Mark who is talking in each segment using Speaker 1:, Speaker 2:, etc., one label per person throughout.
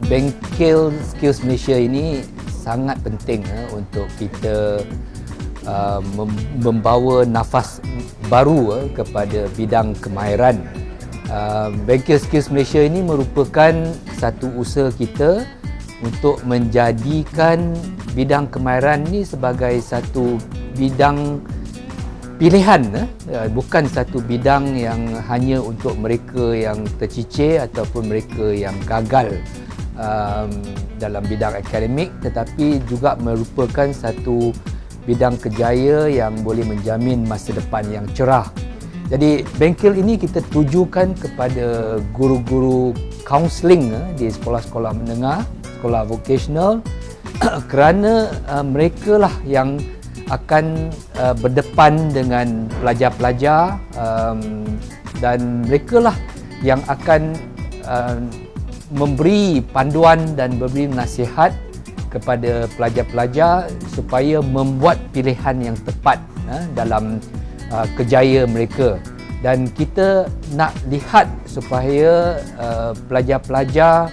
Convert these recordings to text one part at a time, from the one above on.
Speaker 1: bengkel Skills Malaysia ini sangat penting untuk kita membawa nafas baru kepada bidang kemahiran. Bengkel Skills Malaysia ini merupakan satu usaha kita untuk menjadikan bidang kemahiran ini sebagai satu bidang pilihan, bukan satu bidang yang hanya untuk mereka yang tercicir ataupun mereka yang gagal dalam bidang akademik, tetapi juga merupakan satu bidang kerjaya yang boleh menjamin masa depan yang cerah. Jadi bengkel ini kita tujukan kepada guru-guru kaunseling di sekolah-sekolah menengah, sekolah vocational, kerana mereka lah yang akan berdepan dengan pelajar-pelajar dan mereka lah yang akan memberi panduan dan memberi nasihat kepada pelajar-pelajar supaya membuat pilihan yang tepat dalam kerjaya mereka. Dan kita nak lihat supaya pelajar-pelajar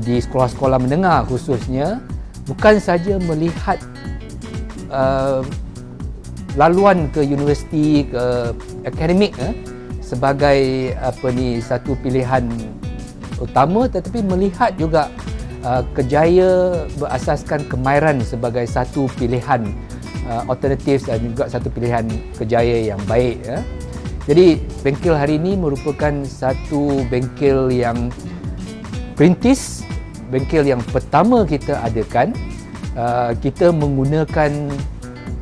Speaker 1: di sekolah-sekolah menengah khususnya bukan saja melihat laluan ke universiti, ke akademik sebagai satu pilihan utama, tetapi melihat juga kerjaya berasaskan kemahiran sebagai satu pilihan alternatif dan juga satu pilihan kerjaya yang baik. Jadi bengkel hari ini merupakan satu bengkel yang perintis, bengkel yang pertama kita adakan. Kita menggunakan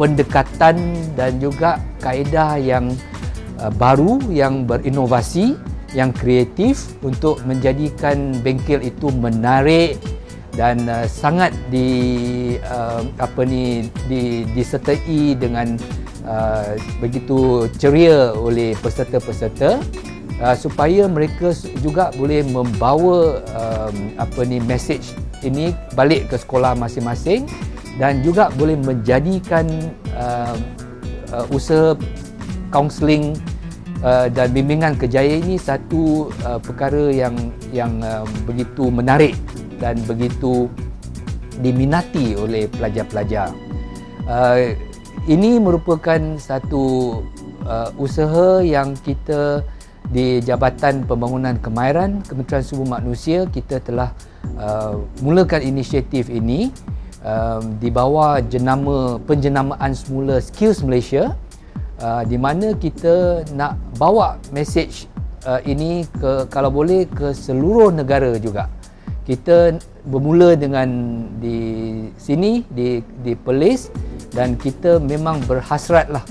Speaker 1: pendekatan dan juga kaedah yang baru, yang berinovasi, yang kreatif untuk menjadikan bengkel itu menarik dan sangat disertai dengan begitu ceria oleh peserta-peserta, supaya mereka juga boleh membawa message ini balik ke sekolah masing-masing dan juga boleh menjadikan usaha kaunseling dan bimbingan kerjaya ini satu perkara yang begitu menarik dan begitu diminati oleh pelajar-pelajar. Ini merupakan satu usaha yang kita di Jabatan Pembangunan Kemahiran Kementerian Sumber Manusia kita telah mulakan inisiatif ini di bawah penjenamaan semula Skills Malaysia, di mana kita nak bawa mesej ini kalau boleh ke seluruh negara juga. Kita bermula dengan di sini di Perlis, dan kita memang berhasratlah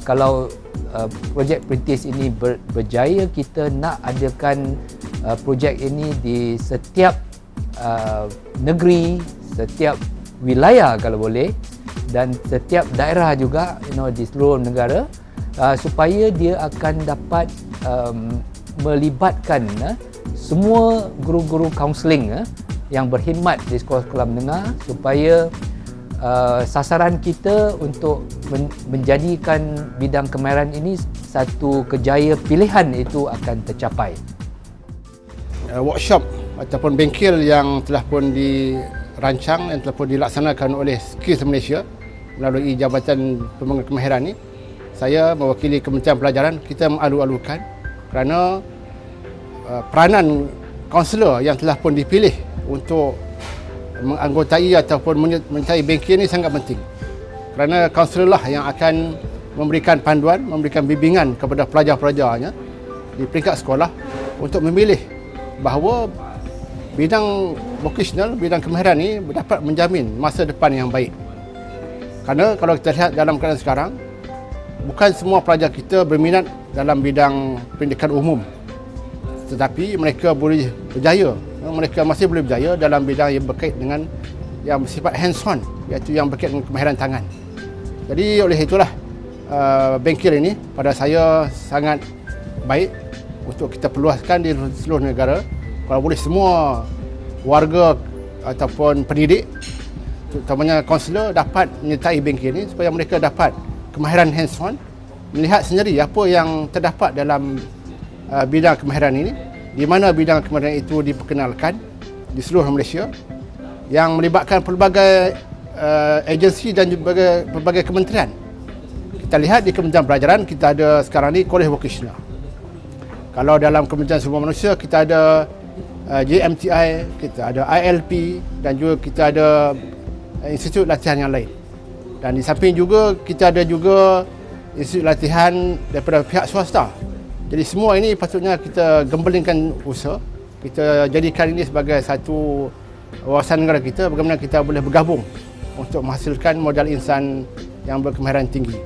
Speaker 1: kalau projek perintis ini berjaya, kita nak adakan projek ini di setiap negeri, setiap wilayah kalau boleh, dan setiap daerah juga di seluruh negara, supaya dia akan dapat melibatkan semua guru-guru kaunseling yang berkhidmat di sekolah-sekolah menengah, supaya sasaran kita untuk menjadikan bidang kemahiran ini satu kerjaya pilihan itu akan tercapai.
Speaker 2: Workshop ataupun bengkel yang telah pun dirancang dan telah pun dilaksanakan oleh Skills Malaysia melalui Jabatan Pembangunan Kemahiran ini, saya mewakili Kementerian Pelajaran, kita mengalu-alukan kerana peranan kaunselor yang telah pun dipilih untuk menganggotai ataupun menyertai bengkel ini sangat penting, kerana kaunselor lah yang akan memberikan panduan, memberikan bimbingan kepada pelajar-pelajarnya di peringkat sekolah untuk memilih bahawa bidang vocational, bidang kemahiran ini dapat menjamin masa depan yang baik. Kerana kalau kita lihat dalam keadaan sekarang, bukan semua pelajar kita berminat dalam bidang pendidikan umum, tetapi mereka boleh berjaya, mereka masih boleh berjaya dalam bidang yang berkait dengan yang bersifat hands-on, iaitu yang berkait dengan kemahiran tangan. Jadi oleh itulah bengkel ini pada saya sangat baik untuk kita perluaskan di seluruh negara. Kalau boleh semua warga ataupun pendidik, terutamanya kaunselor, dapat menyertai bengkel ini supaya mereka dapat kemahiran hands-on, melihat sendiri apa yang terdapat dalam bidang kemahiran ini, di mana bidang kemahiran itu diperkenalkan, di seluruh Malaysia yang melibatkan pelbagai agensi dan juga pelbagai kementerian. Kita lihat di Kementerian Pelajaran kita ada sekarang ni Kolej Vocasional. Kalau dalam Kementerian Sumber Manusia kita ada JMTI, kita ada ILP dan juga kita ada institut latihan yang lain. Dan di samping juga kita ada juga institut latihan daripada pihak swasta. Jadi semua ini patutnya kita gembelingkan usaha. Kita jadikan ini sebagai satu wawasan negara kita bagaimana kita boleh bergabung untuk menghasilkan modal insan yang berkemahiran tinggi.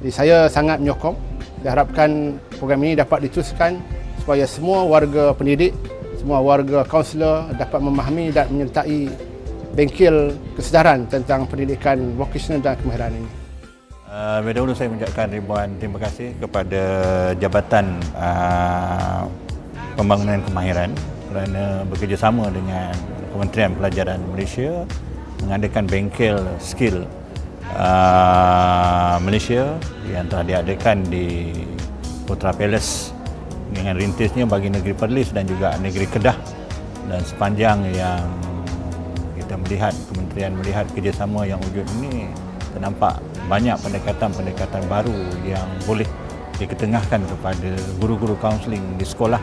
Speaker 2: Jadi saya sangat menyokong dan harapkan program ini dapat diteruskan supaya semua warga pendidik, semua warga kaunselor dapat memahami dan menyertai bengkel kesedaran tentang pendidikan vocasional dan kemahiran ini.
Speaker 3: Lebih dahulu saya mengucapkan ribuan terima kasih kepada Jabatan Pembangunan Kemahiran kerana bekerjasama dengan Kementerian Pelajaran Malaysia mengadakan bengkel skill Malaysia yang telah diadakan di Putra Palace dengan rintisnya bagi negeri Perlis dan juga negeri Kedah. Dan sepanjang yang kita melihat, Kementerian melihat kerjasama yang wujud ini, ternampak banyak pendekatan-pendekatan baru yang boleh diketengahkan kepada guru-guru kaunseling di sekolah,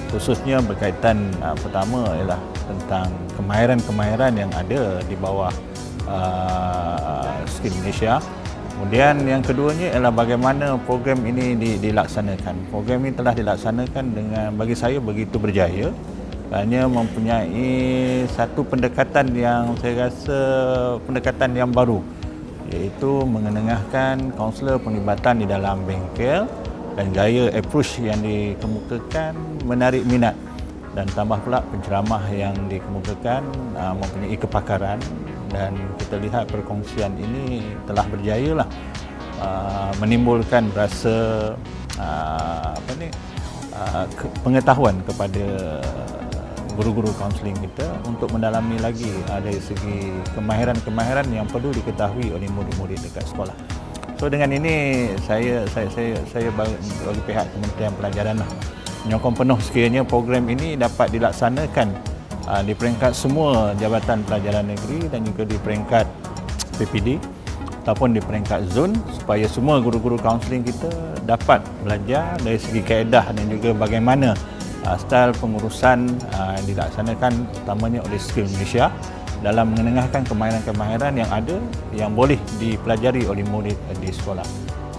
Speaker 3: khususnya berkaitan pertama ialah tentang kemahiran-kemahiran yang ada di bawah Skill Malaysia. Kemudian yang keduanya ialah bagaimana program ini dilaksanakan. Program ini telah dilaksanakan dengan, bagi saya, begitu berjaya kerana mempunyai satu pendekatan yang saya rasa pendekatan yang baru, iaitu mengenengahkan kaunselor penglibatan di dalam bengkel dan gaya approach yang dikemukakan menarik minat, dan tambah pula penceramah yang dikemukakan mempunyai kepakaran, dan kita lihat perkongsian ini telah berjaya lah menimbulkan rasa pengetahuan kepada guru-guru kaunseling kita untuk mendalami lagi dari segi kemahiran-kemahiran yang perlu diketahui oleh murid-murid dekat sekolah. So dengan ini saya bagi pihak Kementerian Pelajaran menyokong penuh sekiranya program ini dapat dilaksanakan di peringkat semua Jabatan Pelajaran Negeri dan juga di peringkat PPD ataupun di peringkat zon, supaya semua guru-guru kaunseling kita dapat belajar dari segi kaedah dan juga bagaimana style pengurusan yang dilaksanakan utamanya oleh Skill Malaysia dalam mengenengahkan kemahiran-kemahiran yang ada yang boleh dipelajari oleh murid di sekolah.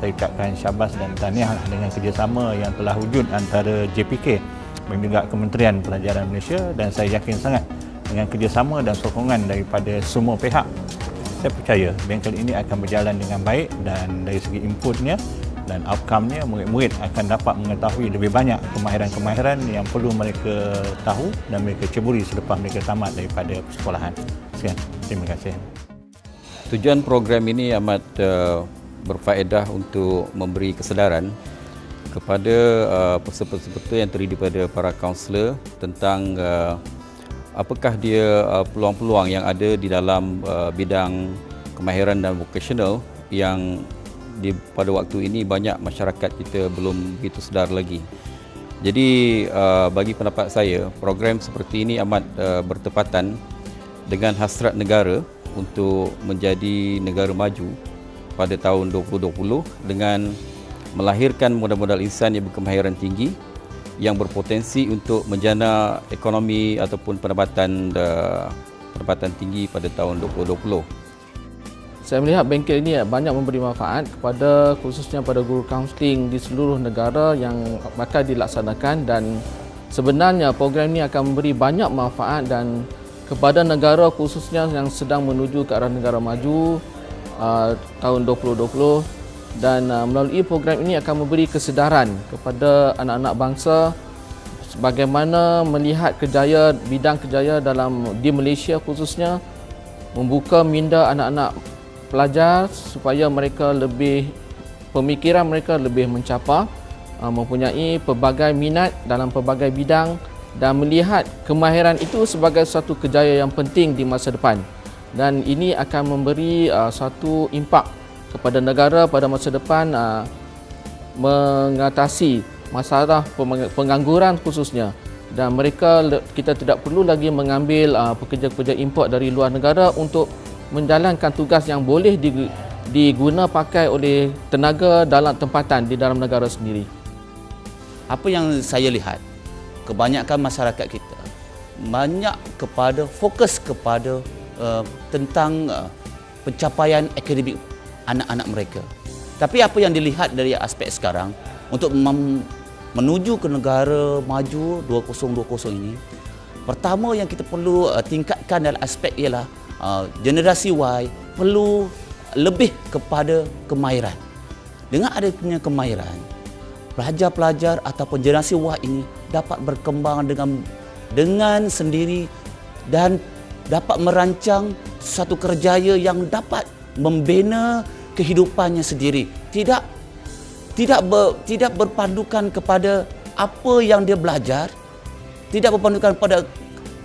Speaker 3: Saya ucapkan syabas dan tahniah dengan kerjasama yang telah wujud antara JPK dan juga Kementerian Pelajaran Malaysia, dan saya yakin sangat dengan kerjasama dan sokongan daripada semua pihak, saya percaya bengkel ini akan berjalan dengan baik, dan dari segi inputnya dan outcome-nya, murid-murid akan dapat mengetahui lebih banyak kemahiran-kemahiran yang perlu mereka tahu dan mereka ceburi selepas mereka tamat daripada persekolahan. Sekian, terima kasih.
Speaker 4: Tujuan program ini amat berfaedah untuk memberi kesedaran kepada peserta-peserta yang terdiri daripada para kaunselor tentang apakah dia peluang-peluang yang ada di dalam bidang kemahiran dan vocational yang pada waktu ini banyak masyarakat kita belum begitu sedar lagi. Jadi bagi pendapat saya, program seperti ini amat bertepatan dengan hasrat negara untuk menjadi negara maju pada tahun 2020 dengan melahirkan modal-modal insan yang berkemahiran tinggi yang berpotensi untuk menjana ekonomi ataupun pendapatan tinggi pada tahun 2020.
Speaker 5: Saya melihat bengkel ini banyak memberi manfaat kepada khususnya pada guru kaunseling di seluruh negara yang bakal dilaksanakan, dan sebenarnya program ini akan memberi banyak manfaat dan kepada negara khususnya yang sedang menuju ke arah negara maju tahun 2020, dan melalui program ini akan memberi kesedaran kepada anak-anak bangsa bagaimana melihat bidang kejayaan di Malaysia khususnya, membuka minda anak-anak pelajar supaya mereka pemikiran mereka lebih mencapar, mempunyai pelbagai minat dalam pelbagai bidang dan melihat kemahiran itu sebagai satu kejayaan yang penting di masa depan, dan ini akan memberi satu impak kepada negara pada masa depan mengatasi masalah pengangguran khususnya dan kita tidak perlu lagi mengambil pekerja-pekerja import dari luar negara untuk menjalankan tugas yang boleh diguna pakai oleh tenaga dalam tempatan di dalam negara sendiri.
Speaker 6: Apa yang saya lihat, kebanyakan masyarakat kita fokus kepada tentang pencapaian akademik anak-anak mereka. Tapi apa yang dilihat dari aspek sekarang untuk menuju ke negara maju 2020 ini, pertama yang kita perlu tingkatkan dalam aspek ialah generasi Y perlu lebih kepada kemahiran. Dengan adanya kemahiran, pelajar-pelajar ataupun generasi Y ini dapat berkembang dengan sendiri dan dapat merancang satu kerjaya yang dapat membina kehidupannya sendiri. Tidak berpandukan kepada apa yang dia belajar, tidak berpandukan pada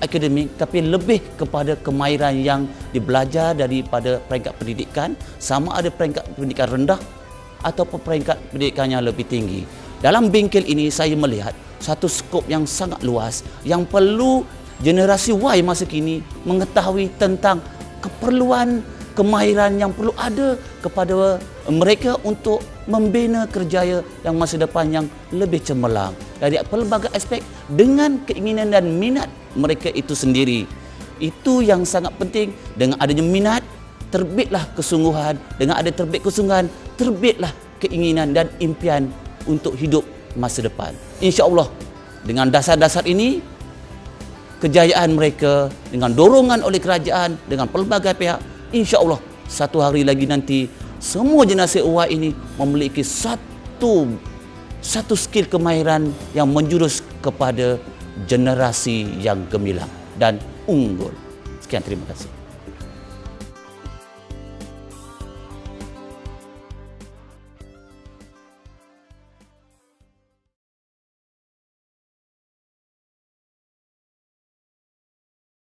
Speaker 6: akademik, tapi lebih kepada kemahiran yang dibelajar daripada peringkat pendidikan, sama ada peringkat pendidikan rendah ataupun peringkat pendidikan yang lebih tinggi. Dalam bengkel ini saya melihat satu skop yang sangat luas yang perlu generasi Y masa kini mengetahui tentang keperluan kemahiran yang perlu ada kepada mereka untuk membina kerjaya yang masa depan yang lebih cemerlang dari pelbagai aspek dengan keinginan dan minat mereka itu sendiri. Itu yang sangat penting. Dengan adanya minat, terbitlah kesungguhan. Dengan ada terbit kesungguhan, terbitlah keinginan dan impian untuk hidup masa depan. InsyaAllah dengan dasar-dasar ini, kejayaan mereka dengan dorongan oleh kerajaan, dengan pelbagai pihak, InsyaAllah satu hari lagi nanti semua generasi Y ini memiliki satu skill kemahiran yang menjurus kepada generasi yang gemilang dan unggul. Sekian, terima kasih.